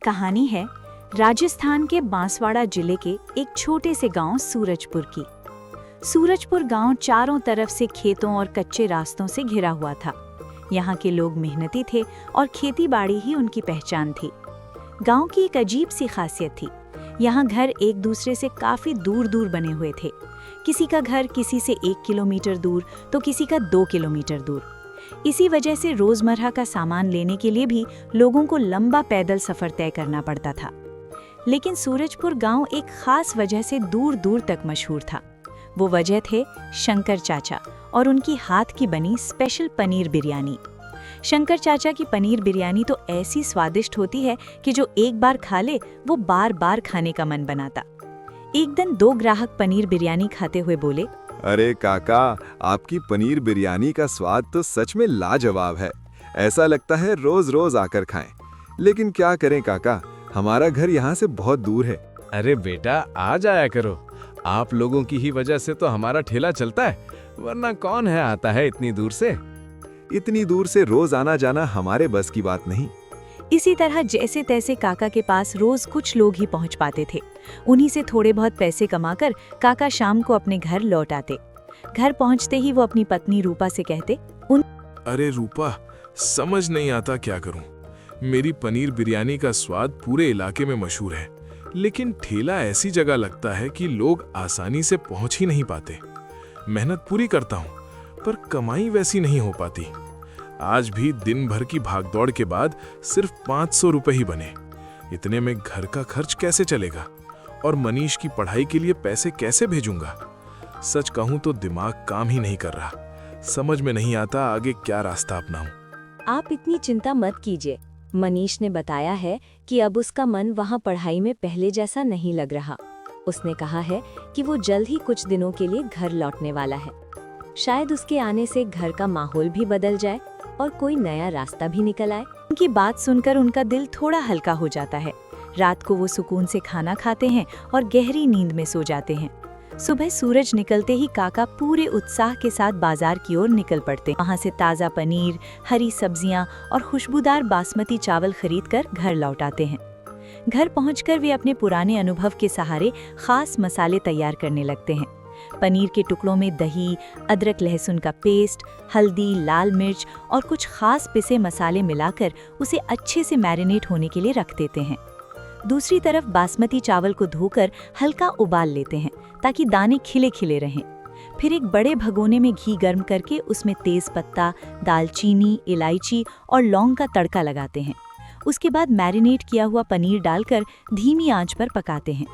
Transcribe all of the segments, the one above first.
कहानी है राजस्थान के बांसवाड़ा जिले के एक छोटे से गांव सूरजपुर की। सूरजपुर गांव चारों तरफ से खेतों और कच्चे रास्तों से घिरा हुआ था। यहाँ के लोग मेहनती थे और खेतीबाड़ी ही उनकी पहचान थी। गांव की एक अजीब सी खासियत थी। यहाँ घर एक दूसरे से काफी दूर दूर बने हुए थे। किसी का घर किसी से 1 किलोमीटर दूर तो किसी का 2 किलोमीटर दूर। इसी वजह से रोजमर्रा का सामान लेने के लिए भी लोगों को लंबा पैदल सफर तय करना पड़ता था। लेकिन सूरजपुर गांव एक खास वजह से दूर दूर तक मशहूर था। वो वजह थे शंकर चाचा और उनकी हाथ की बनी स्पेशल पनीर बिरयानी। शंकर चाचा की पनीर बिरयानी तो ऐसी स्वादिष्ट होती है कि जो एक बार खा ले वो बार बार खाने का मन बनाता। एक दिन 2 ग्राहक पनीर बिरयानी खाते हुए बोले, अरे काका, आपकी पनीर बिरयानी का स्वाद तो सच में लाजवाब है। ऐसा लगता है रोज रोज आकर खाएं। लेकिन क्या करें काका, हमारा घर यहाँ से बहुत दूर है। अरे बेटा, आ जाया करो। आप लोगों की ही वजह से तो हमारा ठेला चलता है, वरना कौन है आता है इतनी दूर से। इतनी दूर से रोज आना जाना हमारे बस की बात नहीं। इसी तरह जैसे तैसे काका के पास रोज कुछ लोग ही पहुंच पाते थे। उन्हीं से थोड़े बहुत पैसे कमाकर काका शाम को अपने घर लौट आते। घर पहुंचते ही वो अपनी पत्नी रूपा से कहते, अरे रूपा, समझ नहीं आता क्या करूं। मेरी पनीर बिरयानी का स्वाद पूरे इलाके में मशहूर है, लेकिन ठेला ऐसी जगह लगता है कि लोग आसानी से पहुंच ही नहीं पाते। मेहनत पूरी करता हूं, पर कमाई वैसी नहीं हो पाती। आज भी दिन भर की भागदौड़ के बाद सिर्फ 500 रुपए ही बने। इतने में घर का खर्च कैसे चलेगा और मनीष की पढ़ाई के लिए पैसे कैसे भेजूंगा। सच कहूं तो दिमाग काम ही नहीं कर रहा। समझ में नहीं आता आगे क्या रास्ता अपनाऊं। आप इतनी चिंता मत कीजिए। मनीष ने बताया है कि अब उसका मन वहाँ पढ़ाई में पहले जैसा नहीं लग रहा। उसने कहा है कि वो जल्द ही कुछ दिनों के लिए घर लौटने वाला है। शायद उसके आने से घर का माहौल भी बदल जाए और कोई नया रास्ता भी निकल आए। उनकी बात सुनकर उनका दिल थोड़ा हल्का हो जाता है। रात को वो सुकून से खाना खाते हैं और गहरी नींद में सो जाते हैं। सुबह सूरज निकलते ही काका पूरे उत्साह के साथ बाजार की ओर निकल पड़ते। वहाँ से ताज़ा पनीर, हरी सब्जियाँ और खुशबूदार बासमती चावल खरीदकर घर लौट आते हैं। घर पहुंचकर वे अपने पुराने अनुभव के सहारे खास मसाले तैयार करने लगते हैं। पनीर के टुकड़ों में दही, अदरक लहसुन का पेस्ट, हल्दी, लाल मिर्च और कुछ खास पिसे मसाले मिलाकर उसे अच्छे से मैरिनेट होने के लिए रख देते हैं। दूसरी तरफ बासमती चावल को धोकर हल्का उबाल लेते हैं ताकि दाने खिले खिले रहें। फिर एक बड़े भगोने में घी गर्म करके उसमें तेज पत्ता, दालचीनी, इलायची और लौंग का तड़का लगाते हैं। उसके बाद मैरिनेट किया हुआ पनीर डालकर धीमी आंच पर पकाते हैं।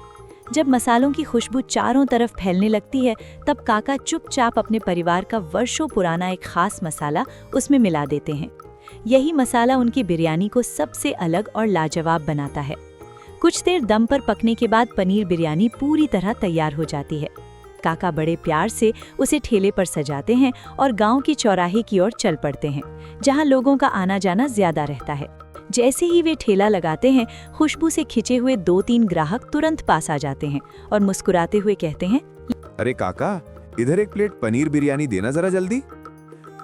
जब मसालों की खुशबू चारों तरफ फैलने लगती है, तब काका चुपचाप अपने परिवार का वर्षों पुराना एक खास मसाला उसमें मिला देते हैं। यही मसाला उनकी बिरयानी को सबसे अलग और लाजवाब बनाता है। कुछ देर दम पर पकने के बाद पनीर बिरयानी पूरी तरह तैयार हो जाती है। काका बड़े प्यार से उसे ठेले पर सजाते हैं और गांव की चौराहे की ओर चल पड़ते हैं, जहां लोगों का आना जाना ज्यादा रहता है। जैसे ही वे ठेला लगाते हैं, खुशबू से खिंचे हुए 2-3 ग्राहक तुरंत पास आ जाते हैं और मुस्कुराते हुए कहते हैं, अरे काका, इधर एक प्लेट पनीर बिरयानी देना जरा जल्दी।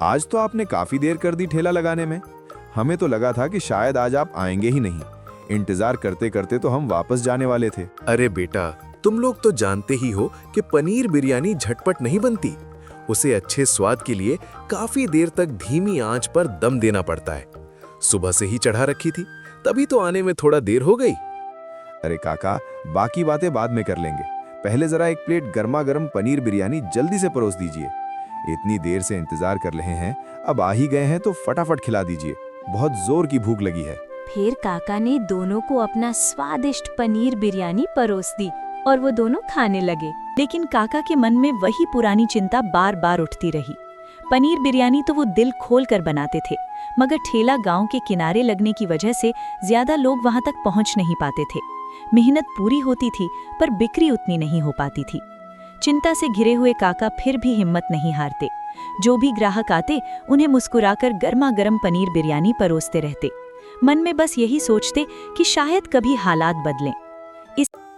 आज तो आपने काफी देर कर दी ठेला लगाने में। हमें तो लगा था कि शायद आज आप आएंगे ही नहीं। इंतजार करते करते तो हम वापस जाने वाले थे। अरे बेटा, तुम लोग तो जानते ही हो कि पनीर बिरयानी झटपट नहीं बनती। उसे अच्छे स्वाद के लिए काफी देर तक धीमी आंच पर दम देना पड़ता है। सुबह से ही चढ़ा रखी थी, तभी तो आने में थोड़ा देर हो गई। अरे काका, बाकी बातें बाद में कर लेंगे। पहले जरा एक प्लेट गर्मा गर्म पनीर बिरयानी जल्दी से परोस दीजिए। इतनी देर से इंतजार कर रहे हैं, अब आ ही गए हैं तो फटाफट खिला दीजिए। बहुत जोर की भूख लगी है। फिर काका ने दोनों को अपना स्वादिष्ट पनीर बिरयानी परोस दी और वो दोनों खाने लगे। लेकिन काका के मन में वही पुरानी चिंता बार बार उठती रही। पनीर बिरयानी तो वो दिल खोल कर बनाते थे, मगर ठेला गांव के किनारे लगने की वजह से ज्यादा लोग वहां तक पहुंच नहीं पाते थे। मेहनत पूरी होती थी, पर बिक्री उतनी नहीं हो पाती थी। चिंता से घिरे हुए काका फिर भी हिम्मत नहीं हारते। जो भी ग्राहक आते, उन्हें मुस्कुराकर गर्मा गर्म पनीर बिरयानी परोसते रहते। मन में बस यही सोचते कि शायद कभी हालात बदलें।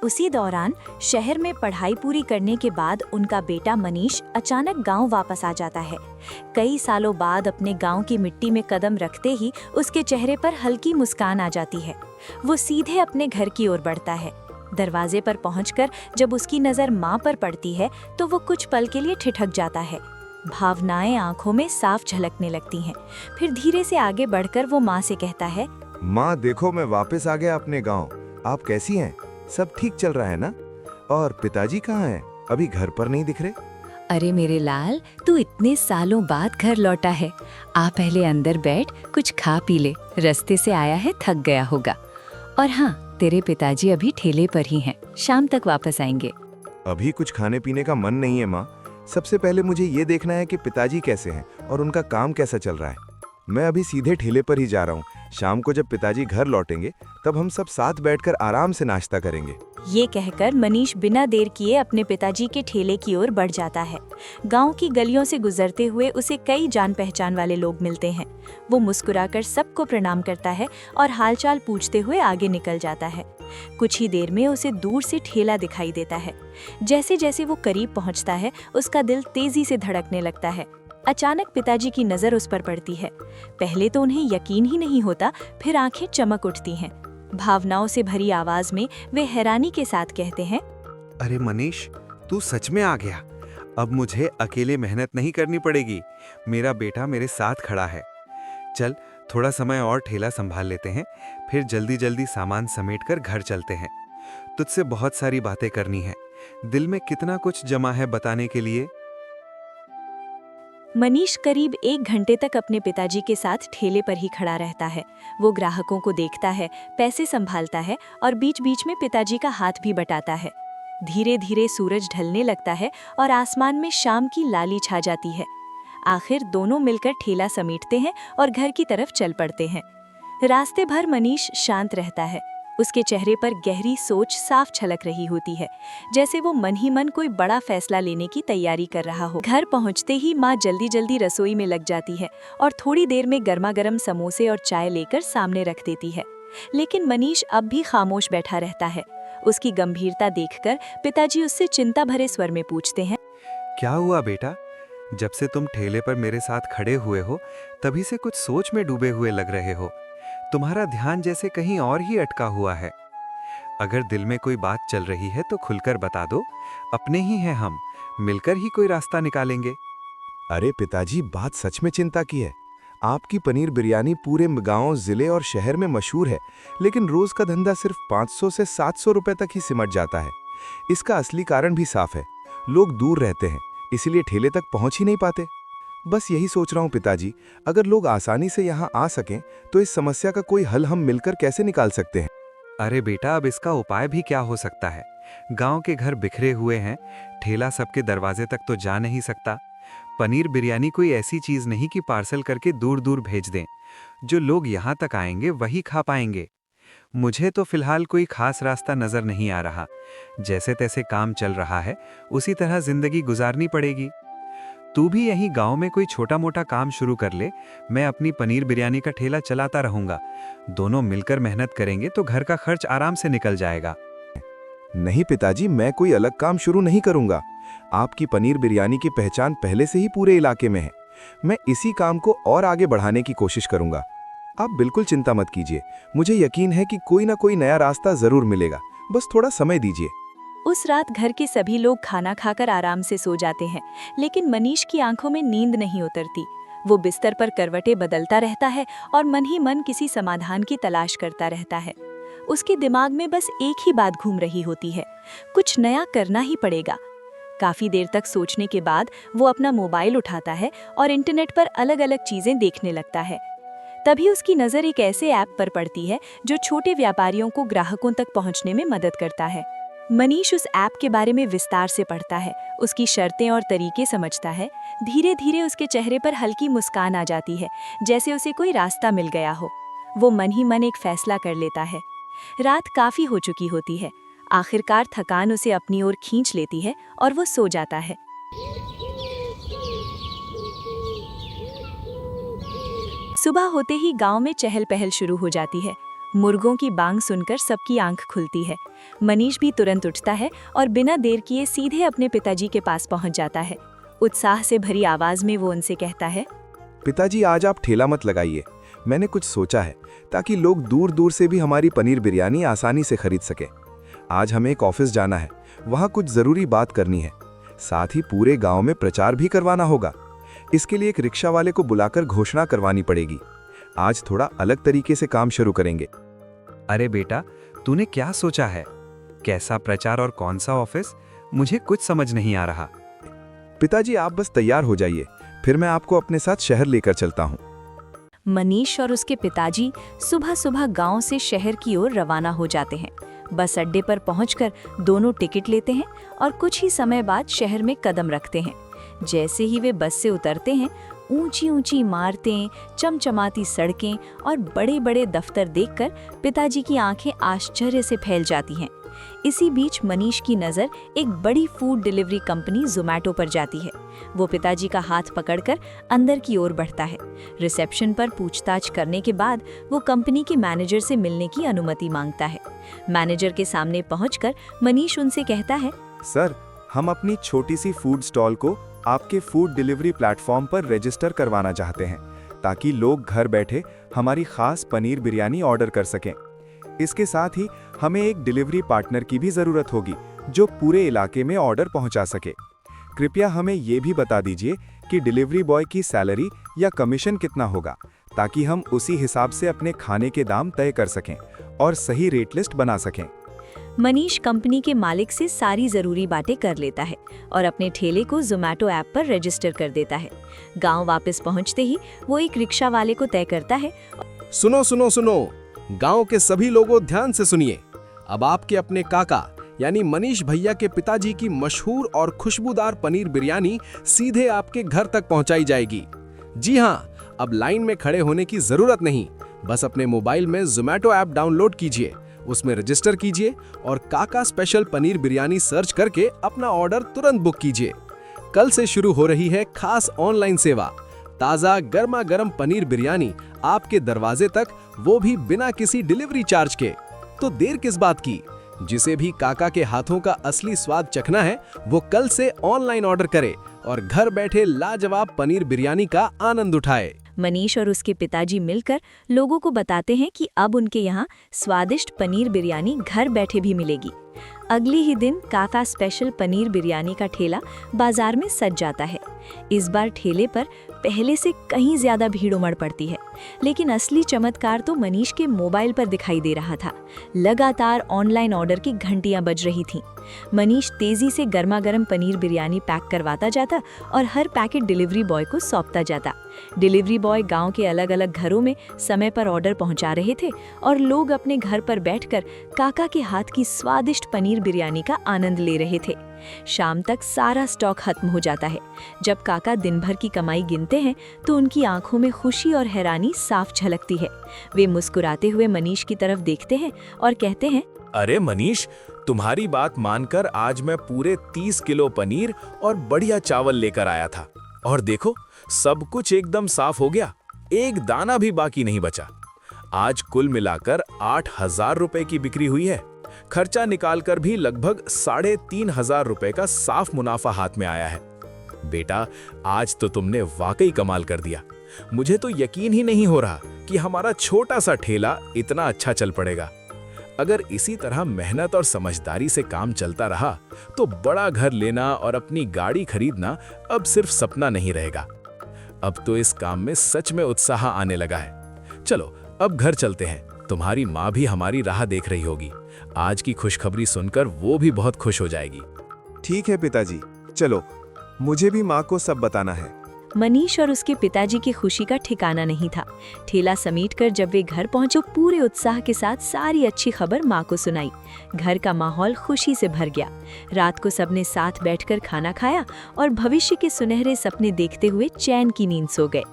उसी दौरान शहर में पढ़ाई पूरी करने के बाद उनका बेटा मनीष अचानक गांव वापस आ जाता है। कई सालों बाद अपने गांव की मिट्टी में कदम रखते ही उसके चेहरे पर हल्की मुस्कान आ जाती है। वो सीधे अपने घर की ओर बढ़ता है। दरवाजे पर पहुंचकर जब उसकी नज़र माँ पर पड़ती है तो वो कुछ पल के लिए ठिठक जाता है। भावनाएं आंखों में साफ झलकने लगती हैं। फिर धीरे से आगे बढ़कर वो माँ से कहता है, माँ देखो, मैं वापस आ गया अपने गांव। आप कैसी हैं? सब ठीक चल रहा है ना? और पिताजी कहाँ हैं? अभी घर पर नहीं दिख रहे। अरे मेरे लाल, तू इतने सालों बाद घर लौटा है। आ पहले अंदर बैठ, कुछ खा पी ले। रास्ते से आया है, थक गया होगा। और हाँ, तेरे पिताजी अभी ठेले पर ही हैं, शाम तक वापस आएंगे। अभी कुछ खाने पीने का मन नहीं है माँ। सबसे पहले मुझे ये देखना है कि पिताजी कैसे हैं और उनका काम कैसा चल रहा है। मैं अभी सीधे ठेले पर ही जा रहा हूँ। शाम को जब पिताजी घर लौटेंगे तब हम सब साथ बैठकर आराम से नाश्ता करेंगे। ये कहकर मनीष बिना देर किए अपने पिताजी के ठेले की ओर बढ़ जाता है। गांव की गलियों से गुजरते हुए उसे कई जान पहचान वाले लोग मिलते हैं। वो मुस्कुराकर सबको प्रणाम करता है और हालचाल पूछते हुए आगे निकल जाता है। कुछ ही देर में उसे दूर से ठेला दिखाई देता है। जैसे जैसे वो करीब पहुंचता है, उसका दिल तेजी से धड़कने लगता है। अचानक पिताजी की नज़र उस पर पड़ती है। पहले तो उन्हें यकीन ही नहीं होता, फिर आंखें चमक उठती हैं। भावनाओं से भरी आवाज में वे हैरानी के साथ कहते हैं, अरे मनीष, तू सच में आ गया। अब मुझे अकेले मेहनत नहीं करनी पड़ेगी। मेरा बेटा मेरे साथ खड़ा है। चल, थोड़ा समय और ठेला संभाल लेते हैं, फिर जल्दी जल्दी सामान समेटकर घर चलते हैं। तुझसे बहुत सारी बातें करनी है। दिल में कितना कुछ जमा है बताने के लिए। मनीष करीब 1 घंटे तक अपने पिताजी के साथ ठेले पर ही खड़ा रहता है। वो ग्राहकों को देखता है, पैसे संभालता है और बीच बीच में पिताजी का हाथ भी बटाता है। धीरे धीरे सूरज ढलने लगता है और आसमान में शाम की लाली छा जाती है। आखिर दोनों मिलकर ठेला समेटते हैं और घर की तरफ चल पड़ते हैं। रास्ते भर मनीष शांत रहता है। उसके चेहरे पर गहरी सोच साफ झलक रही होती है, जैसे वो मन ही मन कोई बड़ा फैसला लेने की तैयारी कर रहा हो। घर पहुंचते ही माँ जल्दी जल्दी रसोई में लग जाती है और थोड़ी देर में गर्मा गर्म समोसे और चाय लेकर सामने रख देती है। लेकिन मनीष अब भी खामोश बैठा रहता है। उसकी गंभीरता देखकर पिताजी उससे चिंता भरे स्वर में पूछते हैं, क्या हुआ बेटा? जब से तुम ठेले पर मेरे साथ खड़े हुए हो, तभी से कुछ सोच में डूबे हुए लग रहे हो। तुम्हारा ध्यान जैसे कहीं और ही अटका हुआ है। अगर दिल में कोई बात चल रही है तो खुलकर बता दो। अपने ही हैं हम, मिलकर ही कोई रास्ता निकालेंगे। अरे पिताजी, बात सच में चिंता की है। आपकी पनीर बिरयानी पूरे गांव, जिले और शहर में मशहूर है, लेकिन रोज का धंधा सिर्फ 500 से 700 रुपए तक ही सिमट जाता है। इसका असली कारण भी साफ है। लोग दूर रहते हैं, इसीलिए ठेले तक पहुंच ही नहीं पाते। बस यही सोच रहा हूँ पिताजी, अगर लोग आसानी से यहाँ आ सकें तो इस समस्या का कोई हल हम मिलकर कैसे निकाल सकते हैं। अरे बेटा, अब इसका उपाय भी क्या हो सकता है? गांव के घर बिखरे हुए हैं, ठेला सबके दरवाजे तक तो जा नहीं सकता। पनीर बिरयानी कोई ऐसी चीज नहीं कि पार्सल करके दूर दूर भेज दें। जो लोग यहाँ तक आएंगे वही खा पाएंगे। मुझे तो फिलहाल कोई खास रास्ता नजर नहीं आ रहा। जैसे तैसे काम चल रहा है, उसी तरह जिंदगी गुजारनी पड़ेगी। तू भी यहीं गांव में कोई छोटा मोटा काम शुरू कर ले। मैं अपनी पनीर बिरयानी का ठेला चलाता रहूंगा। दोनों मिलकर मेहनत करेंगे तो घर का खर्च आराम से निकल जाएगा। नहीं पिताजी, मैं कोई अलग काम शुरू नहीं करूंगा। आपकी पनीर बिरयानी की पहचान पहले से ही पूरे इलाके में है। मैं इसी काम को और आगे बढ़ाने की कोशिश करूंगा। आप बिल्कुल चिंता मत कीजिए। मुझे यकीन है कि कोई ना कोई नया रास्ता जरूर मिलेगा। बस थोड़ा समय दीजिए। उस रात घर के सभी लोग खाना खाकर आराम से सो जाते हैं, लेकिन मनीष की आंखों में नींद नहीं उतरती। वो बिस्तर पर करवटें बदलता रहता है और मन ही मन किसी समाधान की तलाश करता रहता है। उसके दिमाग में बस एक ही बात घूम रही होती है, कुछ नया करना ही पड़ेगा। काफी देर तक सोचने के बाद वो अपना मोबाइल उठाता है और इंटरनेट पर अलग अलग चीजें देखने लगता है। तभी उसकी नज़र एक ऐसे ऐप पर पड़ती है जो छोटे व्यापारियों को ग्राहकों तक पहुंचने में मदद करता है। मनीष उस ऐप के बारे में विस्तार से पढ़ता है, उसकी शर्तें और तरीके समझता है। धीरे धीरे उसके चेहरे पर हल्की मुस्कान आ जाती है, जैसे उसे कोई रास्ता मिल गया हो। वो मन ही मन एक फैसला कर लेता है। रात काफी हो चुकी होती है। आखिरकार थकान उसे अपनी ओर खींच लेती है और वो सो जाता है। सुबह होते ही गांव में चहल पहल शुरू हो जाती है। मुर्गों की बांग सुनकर सबकी आंख खुलती है। मनीष भी तुरंत उठता है और बिना देर किए सीधे अपने पिताजी के पास पहुंच जाता है। उत्साह से भरी आवाज में वो उनसे कहता है, पिताजी आज आप ठेला मत लगाइए, मैंने कुछ सोचा है ताकि लोग दूर दूर से भी हमारी पनीर बिरयानी आसानी से खरीद सके। आज हमें एक ऑफिस जाना है, वहाँ कुछ ज़रूरी बात करनी है। साथ ही पूरे गांव में प्रचार भी करवाना होगा। इसके लिए एक रिक्शा वाले को बुलाकर घोषणा करवानी पड़ेगी। आज थोड़ा अलग तरीके से काम शुरू करेंगे। अरे बेटा, तूने क्या सोचा है? कैसा प्रचार और कौन सा ऑफिस? मुझे कुछ समझ नहीं आ रहा। पिताजी आप बस तैयार हो जाइए, फिर मैं आपको अपने साथ शहर लेकर चलता हूँ। मनीष और उसके पिताजी सुबह सुबह गांव से शहर की ओर रवाना हो जाते हैं। बस अड्डे पर पहुंचकर दोनों टिकट लेते हैं और कुछ ही समय बाद शहर में कदम रखते हैं। जैसे ही वे बस से उतरते हैं, ऊंची ऊंची इमारतें, चमचमाती सड़कें और बड़े बड़े दफ्तर देखकर पिताजी की आंखें आश्चर्य से फैल जाती हैं। इसी बीच मनीष की नज़र एक बड़ी फूड डिलीवरी कंपनी ज़ोमैटो पर जाती है। वो पिताजी का हाथ पकड़कर अंदर की ओर बढ़ता है। रिसेप्शन पर पूछताछ करने के बाद वो कंपनी के मैनेजर से मिलने की अनुमति मांगता है। मैनेजर के सामने पहुंचकर मनीष उनसे कहता है, सर, हम अपनी छोटी सी फूड स्टॉल को आपके फूड डिलीवरी प्लेटफॉर्म पर रजिस्टर करवाना चाहते हैं ताकि लोग घर बैठे हमारी खास पनीर बिरयानी ऑर्डर कर सकें। इसके साथ ही हमें एक डिलीवरी पार्टनर की भी ज़रूरत होगी जो पूरे इलाके में ऑर्डर पहुंचा सके। कृपया हमें ये भी बता दीजिए कि डिलीवरी बॉय की सैलरी या कमीशन कितना होगा ताकि हम उसी हिसाब से अपने खाने के दाम तय कर सकें और सही रेट लिस्ट बना सकें। मनीष कंपनी के मालिक से सारी ज़रूरी बातें कर लेता है और अपने ठेले को ज़ोमैटो ऐप पर रजिस्टर कर देता है। गांव वापस पहुंचते ही वो एक रिक्शा वाले को तय करता है। सुनो सुनो सुनो, गांव के सभी लोगों ध्यान से सुनिए। अब आपके अपने काका यानी मनीष भैया के पिताजी की मशहूर और खुशबूदार पनीर बिरयानी सीधे आपके घर तक पहुंचाई जाएगी। जी हाँ, अब लाइन में खड़े होने की जरूरत नहीं। बस अपने मोबाइल में ज़ोमैटो ऐप डाउनलोड कीजिए, उसमें रजिस्टर कीजिए और काका स्पेशल पनीर बिरयानी सर्च करके अपना ऑर्डर तुरंत बुक कीजिए। कल से शुरू हो रही है खास ऑनलाइन सेवा। ताज़ा गर्मा गर्म पनीर बिरयानी आपके दरवाजे तक, वो भी बिना किसी डिलीवरी चार्ज के। तो देर किस बात की? जिसे भी काका के हाथों का असली स्वाद चखना है वो कल से ऑनलाइन ऑर्डर करे और घर बैठे लाजवाब पनीर बिरयानी का आनंद उठाए। मनीष और उसके पिताजी मिलकर लोगों को बताते हैं कि अब उनके यहाँ स्वादिष्ट पनीर बिरयानी घर बैठे भी मिलेगी। अगले ही दिन काका स्पेशल पनीर बिरयानी का ठेला बाजार में सज जाता है। इस बार ठेले पर पहले से कहीं ज्यादा भीड़ उमड़ पड़ती है, लेकिन असली चमत्कार तो मनीष के मोबाइल पर दिखाई दे रहा था। लगातार ऑनलाइन ऑर्डर की घंटियां बज रही थीं। मनीष तेजी से गर्मा गर्म पनीर बिरयानी पैक करवाता जाता और हर पैकेट डिलीवरी बॉय को सौंपता जाता। डिलीवरी बॉय गांव के अलग अलग घरों में समय पर ऑर्डर पहुंचा रहे थे और लोग अपने घर पर बैठकर काका के हाथ की स्वादिष्ट पनीर बिरयानी का आनंद ले रहे थे। शाम तक सारा स्टॉक खत्म हो जाता है। जब काका दिन भर की कमाई गिनते हैं तो उनकी आंखों में खुशी और हैरानी साफ झलकती है। वे मुस्कुराते हुए मनीष की तरफ देखते हैं और कहते हैं, अरे मनीष, तुम्हारी बात मानकर आज मैं पूरे 30 किलो पनीर और बढ़िया चावल लेकर आया था और देखो सब कुछ एकदम साफ हो गया, एक दाना भी बाकी नहीं बचा। आज कुल मिलाकर 8,000 रुपए की बिक्री हुई है। खर्चा निकालकर भी लगभग 3,500 रुपए का साफ मुनाफा हाथ में आया है। बेटा, आज तो तुमने वाकई कमाल कर दिया। मुझे तो यकीन ही नहीं हो रहा कि हमारा छोटा सा ठेला इतना अच्छा चल पड़ेगा। अगर इसी तरह मेहनत और समझदारी से काम चलता रहा तो बड़ा घर लेना और अपनी गाड़ी खरीदना अब सिर्फ सपना नहीं रहेगा। अब तो इस काम में सच में उत्साह आने लगा है। चलो अब घर चलते हैं। तुम्हारी माँ भी हमारी राह देख रही होगी। आज की खुशखबरी सुनकर वो भी बहुत खुश हो जाएगी। ठीक है पिताजी, चलो, मुझे भी माँ को सब बताना है। मनीष और उसके पिताजी की खुशी का ठिकाना नहीं था। ठेला समेटकर जब वे घर पहुंचे, पूरे उत्साह के साथ सारी अच्छी खबर माँ को सुनाई। घर का माहौल खुशी से भर गया। रात को सबने साथ बैठकर खाना खाया और भविष्य के सुनहरे सपने देखते हुए चैन की नींद सो गए।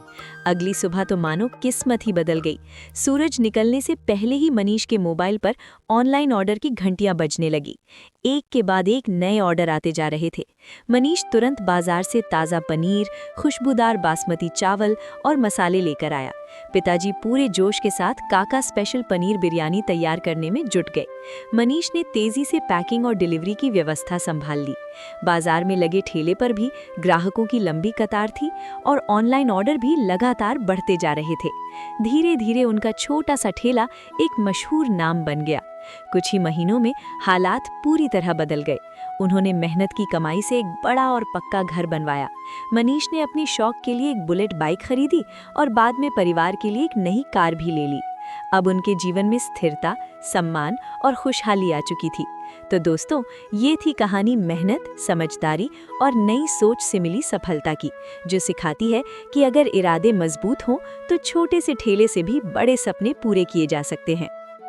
अगली सुबह तो मानो किस्मत ही बदल गई। सूरज निकलने से पहले ही मनीष के मोबाइल पर ऑनलाइन ऑर्डर की घंटियां बजने लगी। एक के बाद एक नए ऑर्डर आते जा रहे थे। मनीष तुरंत बाजार से ताज़ा पनीर, खुशबूदार बासमती चावल और मसाले लेकर आया। पिताजी पूरे जोश के साथ काका स्पेशल पनीर बिरयानी तैयार करने में जुट गए। मनीष ने तेजी से पैकिंग और डिलीवरी की व्यवस्था संभाल ली। बाजार में लगे ठेले पर भी ग्राहकों की लंबी कतार थी और ऑनलाइन ऑर्डर भी लगातार बढ़ते जा रहे थे। धीरे धीरे उनका छोटा सा ठेला एक मशहूर नाम बन गया। कुछ ही महीनों में हालात पूरी तरह बदल गए। उन्होंने मेहनत की कमाई से एक बड़ा और पक्का घर बनवाया। मनीष ने अपनी शौक के लिए एक बुलेट बाइक खरीदी और बाद में परिवार के लिए एक नई कार भी ले ली। अब उनके जीवन में स्थिरता, सम्मान और खुशहाली आ चुकी थी। तो दोस्तों, ये थी कहानी मेहनत, समझदारी और नई सोच से मिली सफलता की, जो सिखाती है कि अगर इरादे मजबूत हों तो छोटे से ठेले से भी बड़े सपने पूरे किए जा सकते हैं।